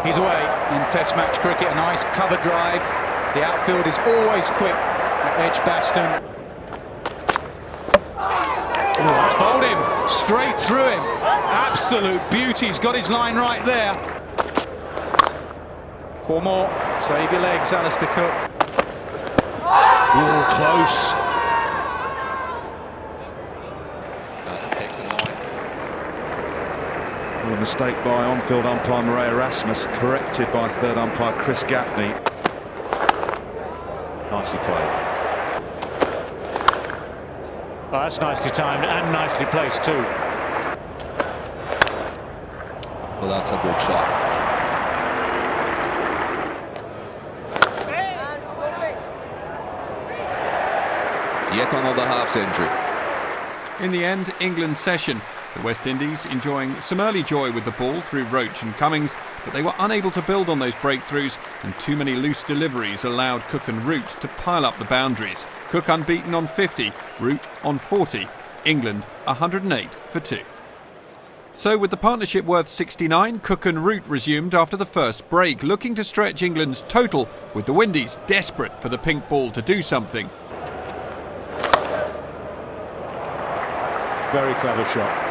He's away in Test match cricket. A nice cover drive. The outfield is always quick at Edgbaston. Oh, that's bowled him straight through him. Absolute beauty. He's got his line right there. 4 more. Save your legs, Alistair Cook. Oh, close. Well, a mistake by on-field umpire Murray Erasmus, corrected by third umpire Chris Gaffney. Nicely played. Oh, that's nicely timed and nicely placed too. Well, that's a good shot. Yet another half-century. In the end, England's session. The West Indies enjoying some early joy with the ball through Roach and Cummings, but they were unable to build on those breakthroughs, and too many loose deliveries allowed Cook and Root to pile up the boundaries. Cook unbeaten on 50, Root on 40, England 108 for 2. So with the partnership worth 69, Cook and Root resumed after the first break, looking to stretch England's total, with the Windies desperate for the pink ball to do something. Very clever shot.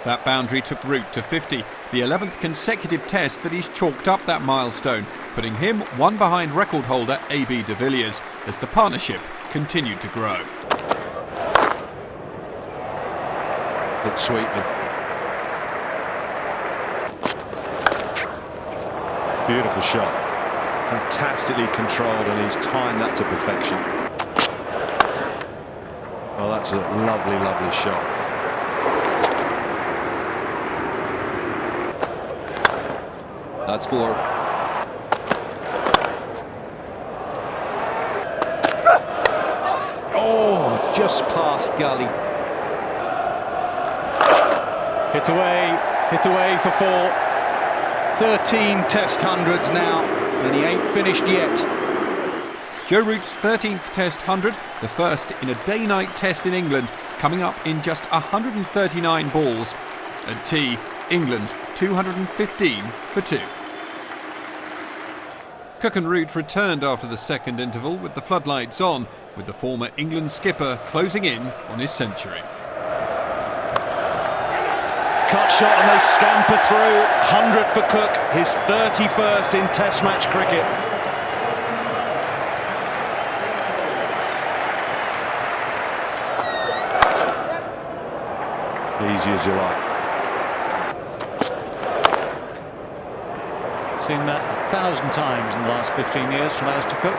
That boundary took Root to 50, the 11th consecutive test that he's chalked up that milestone, putting him one behind record holder A.B. de Villiers as the partnership continued to grow. Hit sweetly. Beautiful shot. Fantastically controlled, and he's timed that to perfection. Well, that's a lovely, lovely shot. That's 4. Oh, just past gully. Hit away for 4. 13 Test hundreds now, and he ain't finished yet. Joe Root's 13th Test 100, the first in a day-night test in England, coming up in just 139 balls. At tea, England 215 for 2. Cook and Root returned after the second interval with the floodlights on, with the former England skipper closing in on his century. Cut shot and they scamper through. 100 for Cook, his 31st in Test match cricket. Easy as you like. Seen that 1,000 times in the last 15 years from Alistair Cook.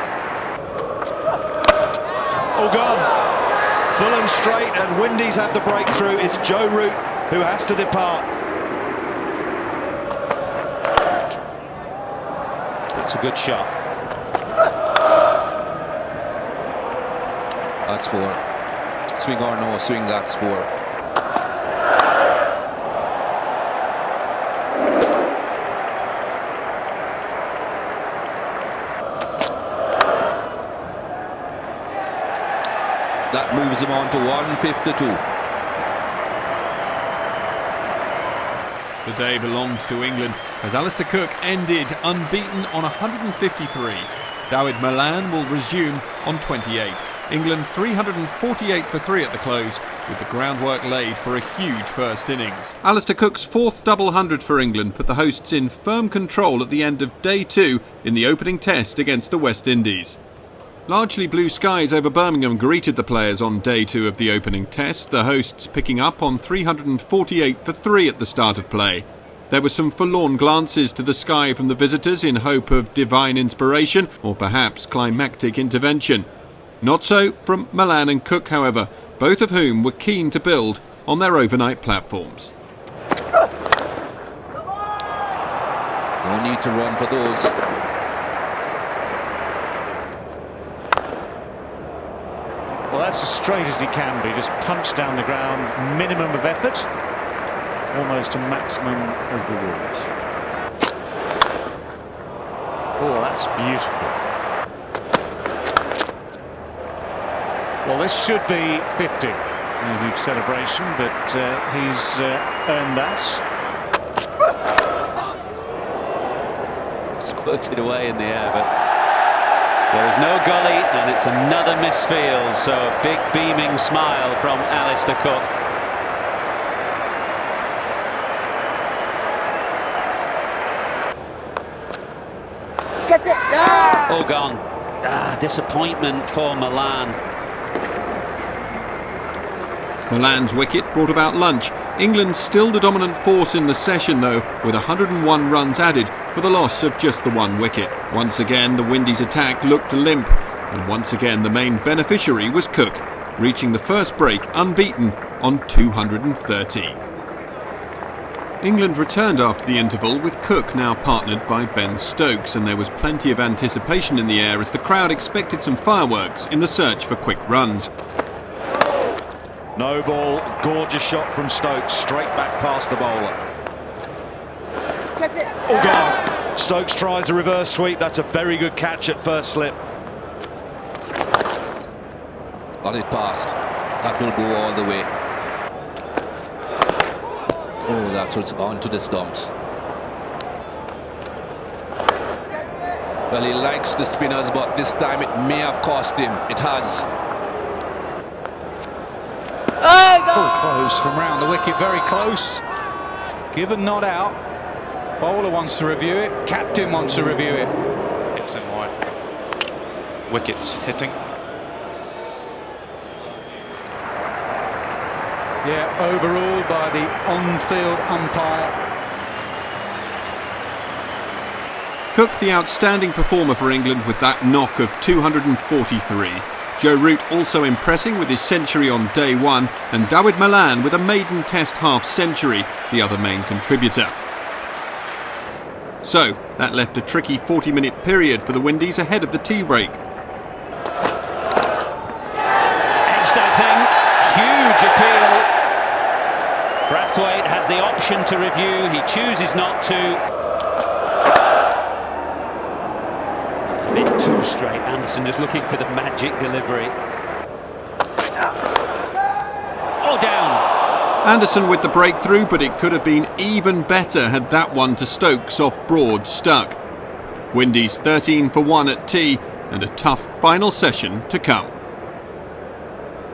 All gone. Full and straight, and Windies have the breakthrough. It's Joe Root who has to depart. It's a good shot. That's 4. Swing or no swing, that's 4. That moves him on to 152. The day belonged to England as Alistair Cook ended unbeaten on 153. Dawid Malan will resume on 28. England 348 for 3 at the close, with the groundwork laid for a huge first innings. Alistair Cook's 4th double 100 for England put the hosts in firm control at the end of day 2 in the opening test against the West Indies. Largely blue skies over Birmingham greeted the players on day 2 of the opening test, the hosts picking up on 348 for 3 at the start of play. There were some forlorn glances to the sky from the visitors in hope of divine inspiration or perhaps climactic intervention. Not so from Malan and Cook, however, both of whom were keen to build on their overnight platforms. No need to run for those. Well, that's as straight as he can be, just punch down the ground, minimum of effort, almost a maximum of rewards. Oh, that's beautiful. Well, this should be 50. A huge celebration, but he's earned that. Squirted away in the air, but there is no gully, and it's another misfield. So a big beaming smile from Alistair Cook. Oh, gone. Disappointment for Milan. Milan's wicket brought about lunch. England still the dominant force in the session though, with 101 runs added for the loss of just the one wicket. Once again the Windies attack looked limp, and once again the main beneficiary was Cook, reaching the first break unbeaten on 230. England returned after the interval with Cook now partnered by Ben Stokes, and there was plenty of anticipation in the air as the crowd expected some fireworks in the search for quick runs. No ball, gorgeous shot from Stokes, straight back past the bowler. Oh, gone. Stokes tries a reverse sweep, that's a very good catch at first slip. Got it past. That will go all the way. Oh, that was on to the stumps. Well, he likes the spinners, but this time it may have cost him. It has. Oh, close from round the wicket, very close. Given not out. Bowler wants to review it, captain wants to review it. It's in wide. Wickets hitting. Yeah, overruled by the on-field umpire. Cook the outstanding performer for England with that knock of 243. Joe Root also impressing with his century on day one, and Dawid Malan with a maiden test half-century, the other main contributor. So, that left a tricky 40-minute period for the Windies ahead of the tea break. Edged, I think. Huge appeal. Brathwaite has the option to review. He chooses not to. A bit too straight. Anderson just looking for the magic delivery. Oh, down. Anderson with the breakthrough, but it could have been even better had that one to Stokes off Broad stuck. Windies 13 for 1 at tea, and a tough final session to come.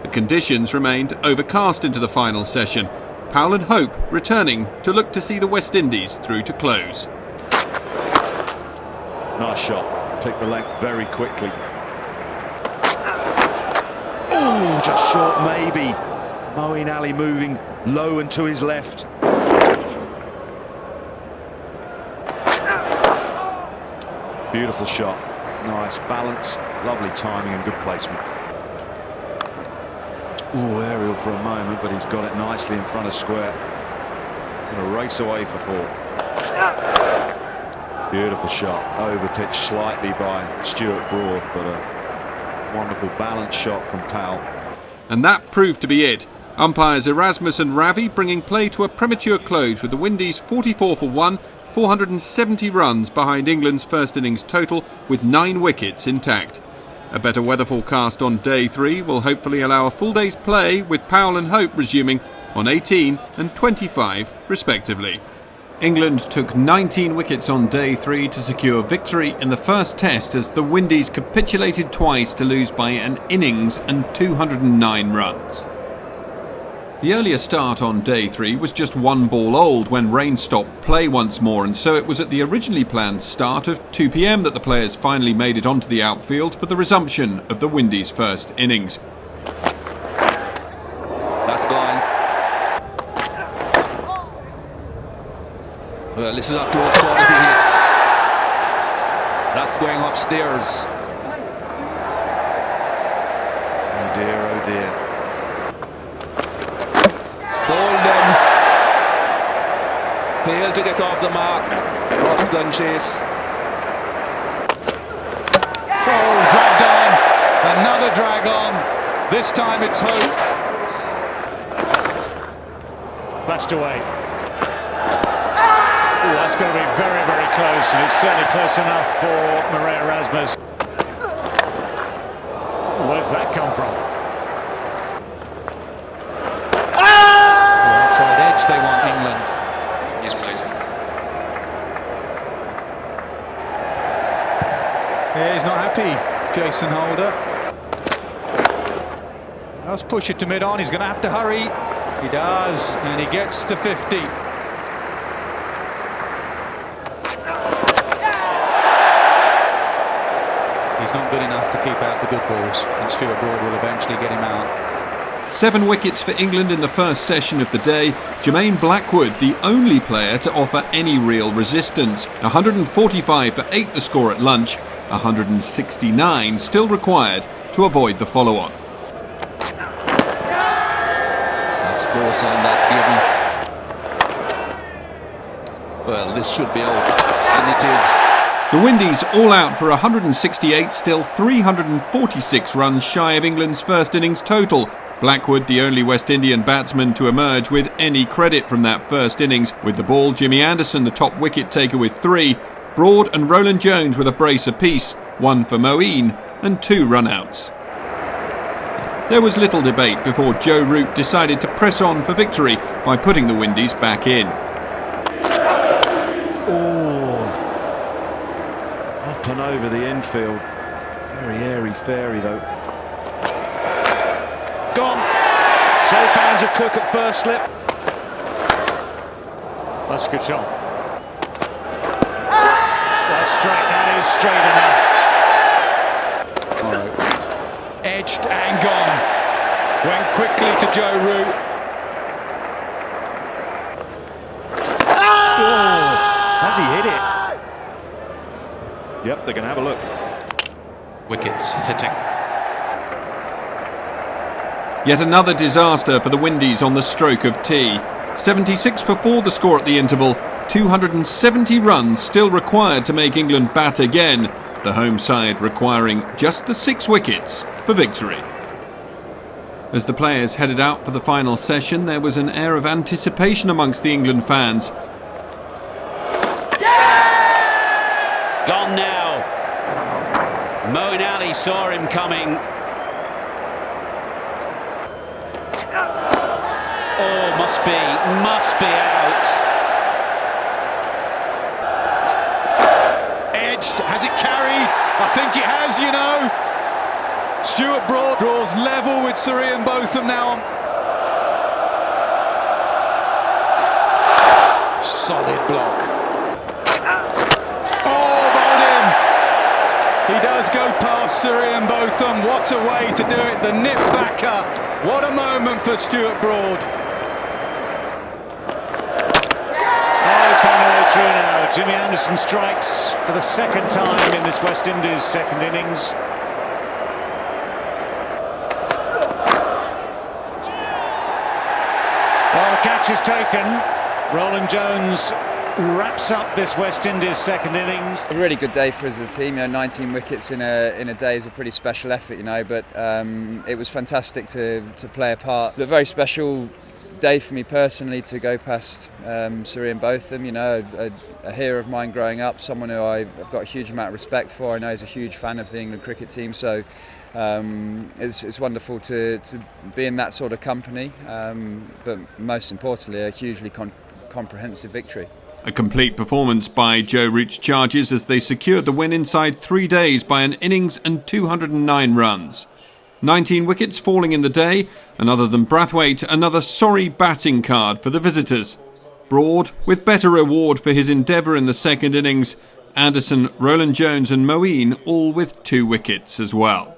The conditions remained overcast into the final session. Powell and Hope returning to look to see the West Indies through to close. Nice shot, took the length very quickly. Oh, just short maybe. Moeen Ali moving low and to his left. Beautiful shot, nice balance, lovely timing and good placement. Oh, aerial for a moment, but he's got it nicely in front of square. Gonna race away for 4. Beautiful shot, overpitched slightly by Stuart Broad, but a wonderful balance shot from Powell. And that proved to be it. Umpires Erasmus and Ravi bringing play to a premature close with the Windies 44 for 1, 470 runs behind England's first innings total with 9 wickets intact. A better weather forecast on day 3 will hopefully allow a full day's play, with Powell and Hope resuming on 18 and 25 respectively. England took 19 wickets on day 3 to secure victory in the first test as the Windies capitulated twice to lose by an innings and 209 runs. The earlier start on day 3 was just 1 ball old when rain stopped play once more, and so it was at the originally planned start of 2 p.m. that the players finally made it onto the outfield for the resumption of the Windies' first innings. That's gone. Well, this is a close call if he hits. That's going upstairs. Oh dear, oh dear. Bolden failed to get off the mark. Ruston chase. Oh, dragged on. Another drag on. This time it's Hope. Flashed away. Oh, that's going to be very, very close, and it's certainly close enough for Murray Erasmus. Where's that come from? they want, England. Yes, please. Yeah, he's not happy, Jason Holder. Let's push it to mid-on. He's going to have to hurry. He does, and he gets to 50. He's not good enough to keep out the good balls, and Stuart Broad will eventually get him out. 7 wickets for England in the first session of the day. Jermaine Blackwood, the only player to offer any real resistance. 145 for 8 the score at lunch, 169 still required to avoid the follow-on. That's score sign that's given. Well, this should be out, and it is. The Windies all out for 168, still 346 runs shy of England's first innings total. Blackwood, the only West Indian batsman to emerge with any credit from that first innings. With the ball, Jimmy Anderson, the top wicket taker, with 3. Broad and Roland Jones with a brace apiece, 1 for Moeen and 2 run-outs. There was little debate before Joe Root decided to press on for victory by putting the Windies back in. Up and over the infield. Very airy-fairy though. Gone. Safe hands of Cook at first slip. That's a good shot. That's straight, that is straight enough. Oh. Edged and gone. Went quickly to Joe Root. Oh, has he hit it? Yep, they're going to have a look. Wickets hitting. Yet another disaster for the Windies on the stroke of tea. 76 for 4 the score at the interval, 270 runs still required to make England bat again, the home side requiring just the 6 wickets for victory. As the players headed out for the final session, there was an air of anticipation amongst the England fans. Gone now. Moeen Ali saw him coming. Oh, must be out. Edged. Has it carried? I think it has, you know. Stuart Broad draws level with Surya Botham now. Solid block. Oh, bowled him. He does go past Surya Botham. What a way to do it. The nip backer. What a moment for Stuart Broad. He's found a way through now. Jimmy Anderson strikes for the second time in this West Indies second innings. Well, the catch is taken. Roland Jones wraps up this West Indies second innings. A really good day for us as a team. 19 wickets in a day is a pretty special effort, but it was fantastic to play a part. A very special day for me personally to go past Surya Botham, a hero of mine growing up, someone who I've got a huge amount of respect for. I know he's a huge fan of the England cricket team, so it's wonderful to be in that sort of company, but most importantly a hugely comprehensive victory. A complete performance by Joe Root's Chargers as they secured the win inside 3 days by an innings and 209 runs. 19 wickets falling in the day, and other than Brathwaite, another sorry batting card for the visitors. Broad, with better reward for his endeavour in the second innings, Anderson, Roland Jones and Moeen all with 2 wickets as well.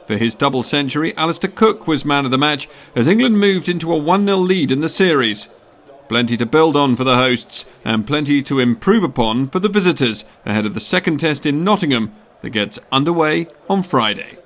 For his double century, Alistair Cook was man of the match as England moved into a 1-0 lead in the series. Plenty to build on for the hosts and plenty to improve upon for the visitors ahead of the second test in Nottingham that gets underway on Friday.